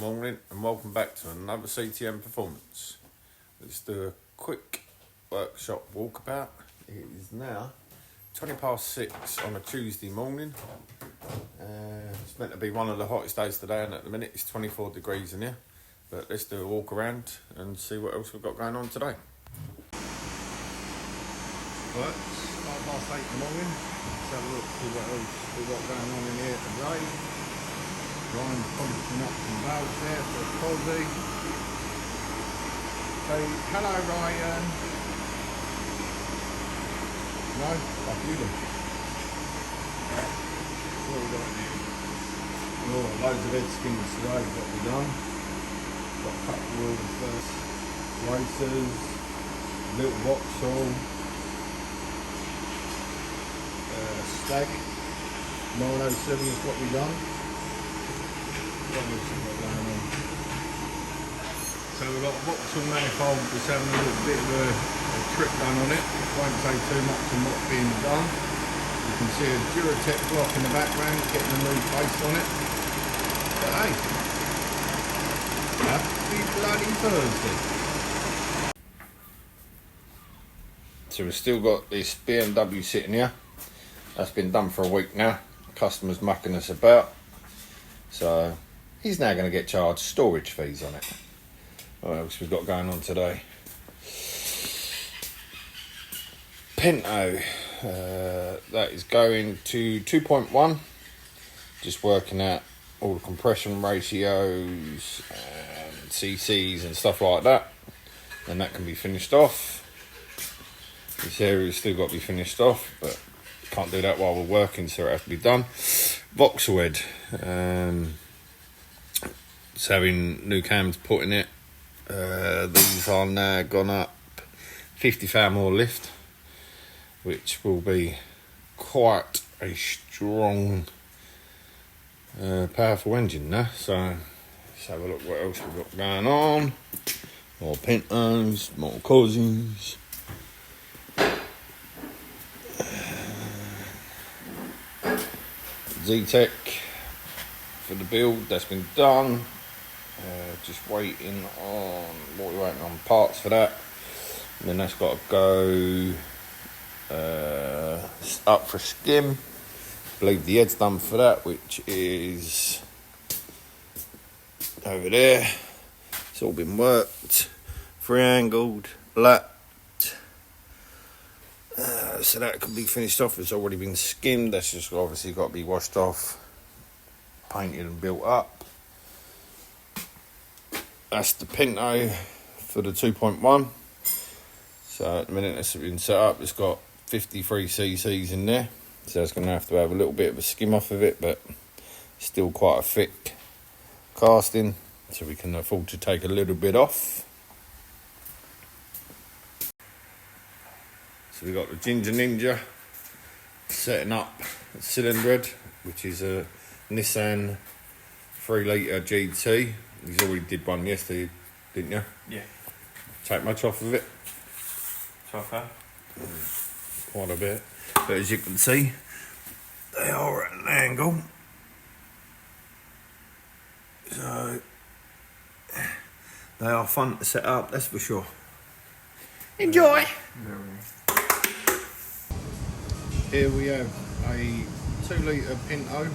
morning and welcome back to another CTM performance. Let's do a quick workshop walkabout. It is now 6:20 on a Tuesday morning. It's meant to be one of the hottest days today, and at the minute it's 24 degrees in here. But let's do a walk around and see what else we've got going on today. Right, it's 8:30 in the morning. Let's have a look, see what else we've got going on in here today. Ryan's polishing up some valves there for a cozy. Say hello, Ryan. No? Up you then. What have we got here? Oh, loads of head skins today, what we've done. Got a couple of racers, little Vauxhall, stag, 907 is what we've done. So we've got a Vauxhall manifold just having a little bit of a trip done on it. Won't say too much on what's being done. You can see a Duratec block in the background getting a new face on it. But hey, happy bloody Thursday. So we've still got this BMW sitting here. That's been done for a week now. Customers mucking us about. So he's now going to get charged storage fees on it. What else we've got going on today? Pinto. That is going to 2.1. Just working out all the compression ratios and CCs and stuff like that. And that can be finished off. This area's still got to be finished off, but can't do that while we're working, so it has to be done. Vauxhall head. It's having new cams put in it. These are now gone up 50 pound more lift, which will be quite a strong, powerful engine now. So let's have a look what else we've got going on. More Pintos, more Cousins. Z-Tech for the build, that's been done. Just waiting on what we're waiting on, parts for that, and then that's got to go up for skim. I believe the head's done for that, which is over there. It's all been worked, 3-angled, lapped, so that could be finished off. It's already been skimmed. That's just obviously got to be washed off, painted and built up. That's the Pinto for the 2.1. So at the minute it's been set up, it's got 53 cc's in there. So it's going to have a little bit of a skim off of it, but still quite a thick casting, so we can afford to take a little bit off. So we've got the Ginger Ninja setting up a cylinder head, which is a Nissan 3 litre GT. You already did one yesterday, didn't you? Yeah. Take much off of it? So far? Quite a bit. But as you can see, they are at an angle. So, they are fun to set up, that's for sure. Enjoy! Here we have a 2 litre Pinto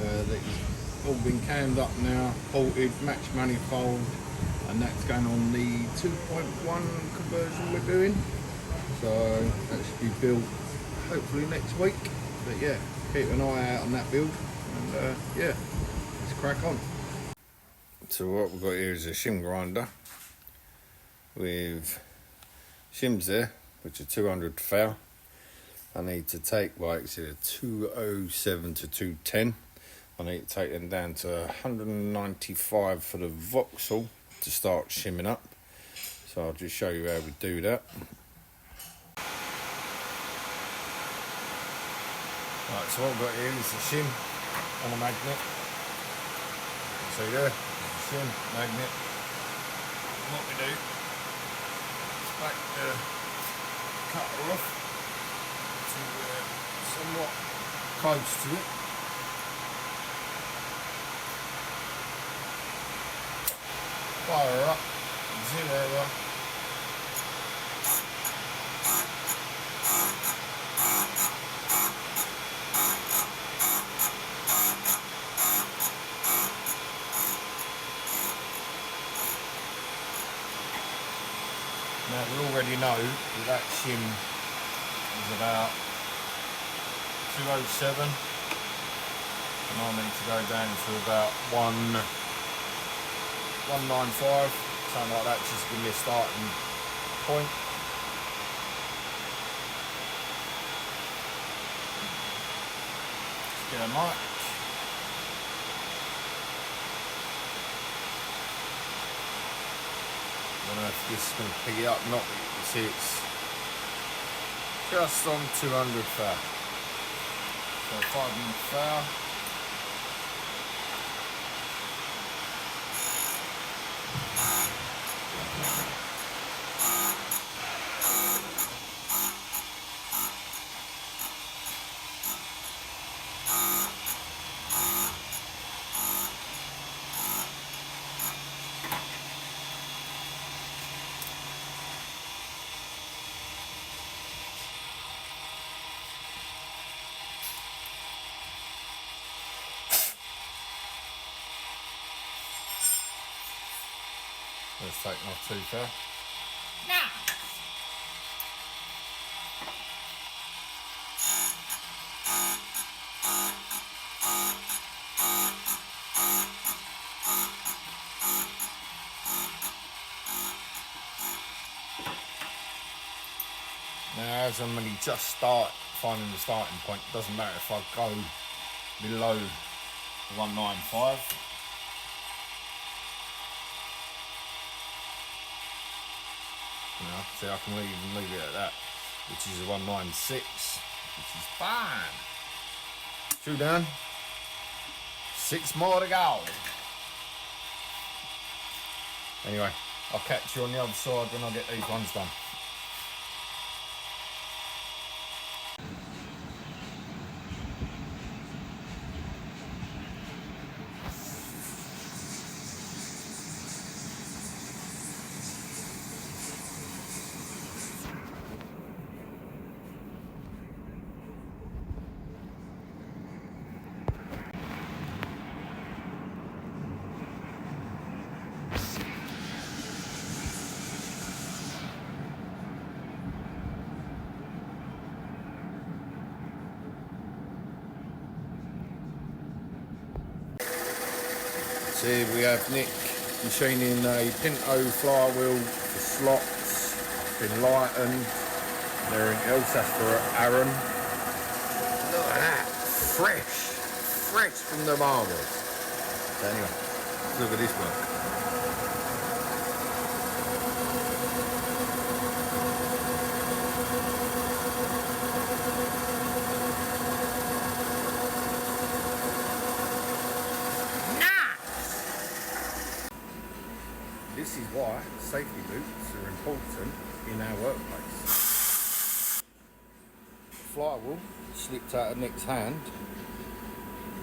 that is all been cammed up now, bolted, match manifold, and that's going on the 2.1 conversion we're doing. So that should be built hopefully next week. But yeah, keep an eye out on that build, and yeah, let's crack on. So what we've got here is a shim grinder with shims there, which are 200 thou. I need to take, well, it's a 207 to 210. I need to take them down to 195 for the Vauxhall to start shimming up. So I'll just show you how we do that. Right, so what I've got here is the shim on a magnet. See there, shim, magnet. And what we do is back the cutter off to somewhat close to it. Fire her up, zero her. Now we already know that shim is about 207 and I need to go down to about 195, something like that, just give me a starting point. Let's get a mic. I don't know if this is going to pick it up or not, but you can see it's just on 200 thou. So 500 thou. Let's take off 2 thou. Now as I'm only just finding the starting point, it doesn't matter if I go below 195. You know, see, I can even leave it at that, which is a 196, which is fine. 2 down, 6 more to go. Anyway, I'll catch you on the other side when I get these ones done. So here we have Nick machining a Pinto flywheel for slots, been lightened, everything else, that's for Aaron. Look at that, fresh from the marbles. So anyway, look at this one. This is why safety boots are important in our workplace. Flywheel slipped out of Nick's hand.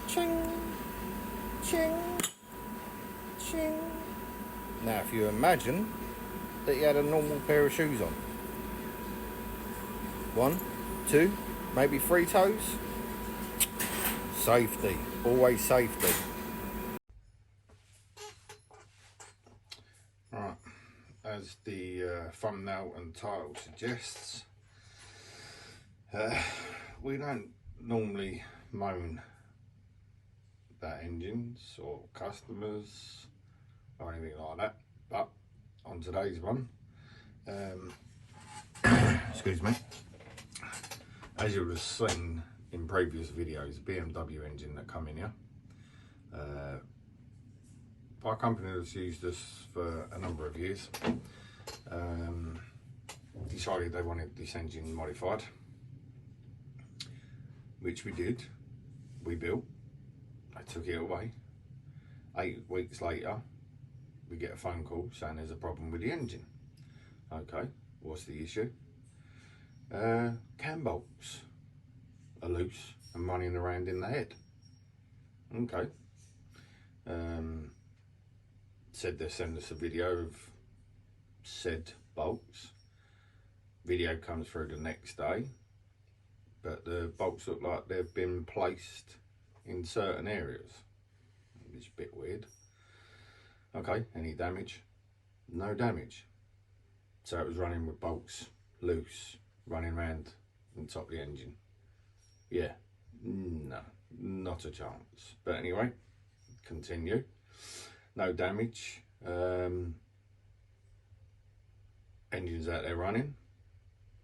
Ching, ching, ching. Now if you imagine that you had a normal pair of shoes on. 1, 2, maybe 3 toes. Safety, always safety. Right, as the thumbnail and title suggests, we don't normally moan about engines or customers or anything like that, but on today's one, excuse me, as you would have seen in previous videos, BMW engine that come in here, by a company that's used us for a number of years, decided they wanted this engine modified, which we did. We built, I took it away. 8 weeks later, we get a phone call saying there's a problem with the engine. Okay, what's the issue? Cam bolts are loose and running around in the head. Okay. said they'd send us a video of said bolts. Video comes through the next day, but the bolts look like they've been placed in certain areas. It's a bit weird. Okay, any damage? No damage. So it was running with bolts loose, running around on top of the engine. Yeah, no, not a chance. But anyway, continue. No damage. Engine's out there running.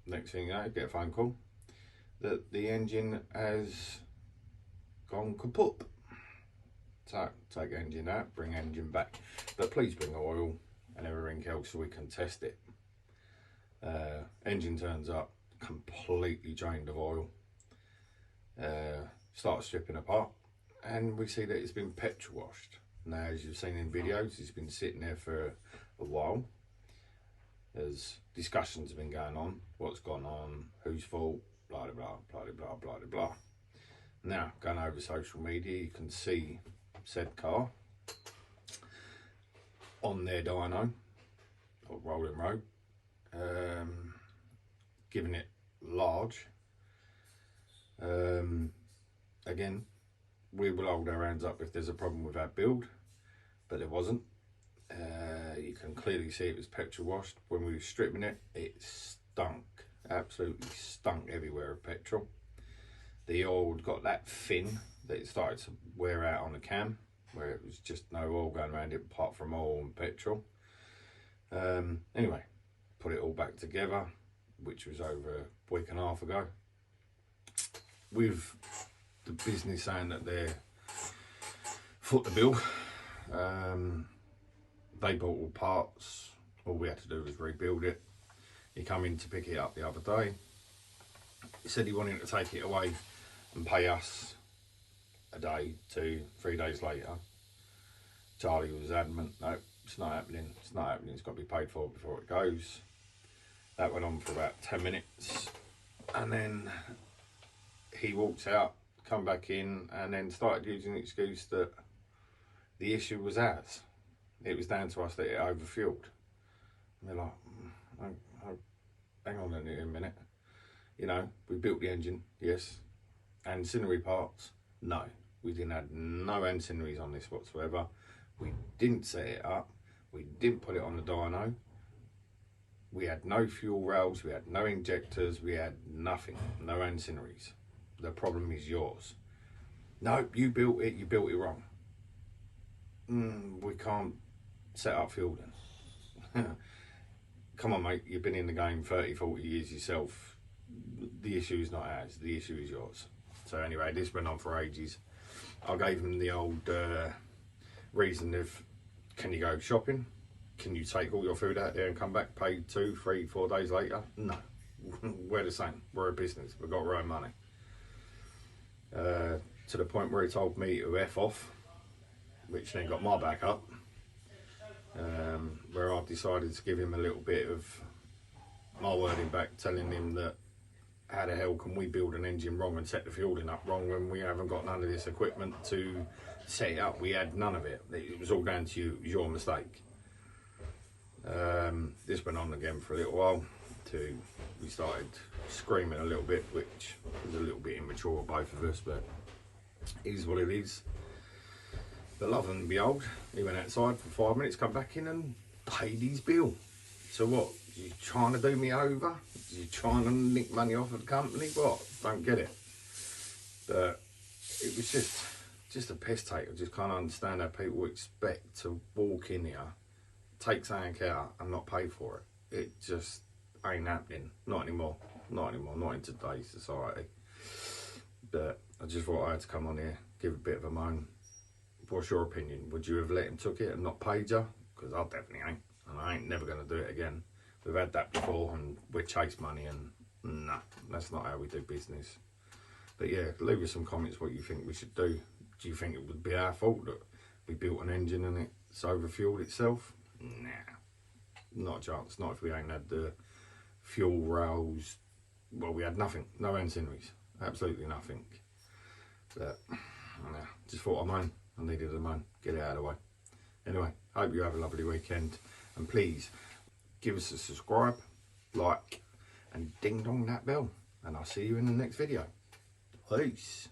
Next thing you know, get a phone call that the engine has gone kaput. So take engine out, bring engine back, but please bring oil and everything else so we can test it. Engine turns up completely drained of oil. Starts stripping apart, and we see that it's been petrol washed. Now, as you've seen in videos, it's been sitting there for a while. There's discussions have been going on, what's gone on, whose fault, blah blah blah blah blah blah blah. Now, going over social media, you can see said car on their dyno or rolling road, giving it large. Again, we will hold our hands up if there's a problem with our build, but there wasn't. You can clearly see it was petrol washed. When we were stripping it, it stunk, absolutely stunk everywhere of petrol. The oil had got that thin that it started to wear out on the cam, where it was just no oil going around it apart from oil and petrol. Anyway, put it all back together, which was over a week and a half ago, with the business saying that they're foot the bill. They bought all parts. All we had to do was rebuild it. He come in to pick it up the other day. He said he wanted to take it away and pay us a day, 2, 3 days later. Charlie was adamant, no, it's not happening, it's not happening, it's got to be paid for before it goes. That went on for about 10 minutes, and then he walked out, come back in, and then started using the excuse that the issue was ours. It was down to us that it overfueled. And we're like, hang on a minute. You know, we built the engine, yes. Ancillary parts, no. We didn't have no ancillaries on this whatsoever. We didn't set it up. We didn't put it on the dyno. We had no fuel rails, we had no injectors, we had nothing, no ancillaries. The problem is yours. No, you built it wrong. We can't set up fuel then. Come on, mate, you've been in the game 30, 40 years yourself. The issue is not ours, the issue is yours. So anyway, this went on for ages. I gave him the old reason of, can you go shopping? Can you take all your food out there and come back paid 2, 3, 4 days later? No, we're the same, we're a business, we've got our own money. To the point where he told me to F off, which then got my back up, where I decided to give him a little bit of my wording back, telling him that how the hell can we build an engine wrong and set the fueling up wrong when we haven't got none of this equipment to set it up? We had none of it. It was all down to you. It was your mistake. This went on again for a little while. We started screaming a little bit, which was a little bit immature of both of us, but it is what it is. But lo and behold, he went outside for 5 minutes, come back in and paid his bill. So what? You trying to do me over? You trying to nick money off of the company? What? Don't get it. But it was just a piss take. I just can't understand how people expect to walk in here, take something out and not pay for it. It just ain't happening. Not anymore. Not anymore. Not in today's society. But I just thought I had to come on here, give a bit of a moan. What's your opinion? Would you have let him took it and not paid you? Because I definitely ain't. And I ain't never going to do it again. We've had that before and we chase money, and nah, that's not how we do business. But yeah, leave us some comments what you think we should do. Do you think it would be our fault that we built an engine and it's overfueled itself? Nah, not a chance. Not if we ain't had the fuel rails. Well, we had nothing, no ancillaries, absolutely nothing. But nah, just thought I needed a moan, get it out of the way. Anyway, hope you have a lovely weekend, and please give us a subscribe, like, and ding dong that bell, and I'll see you in the next video. Peace.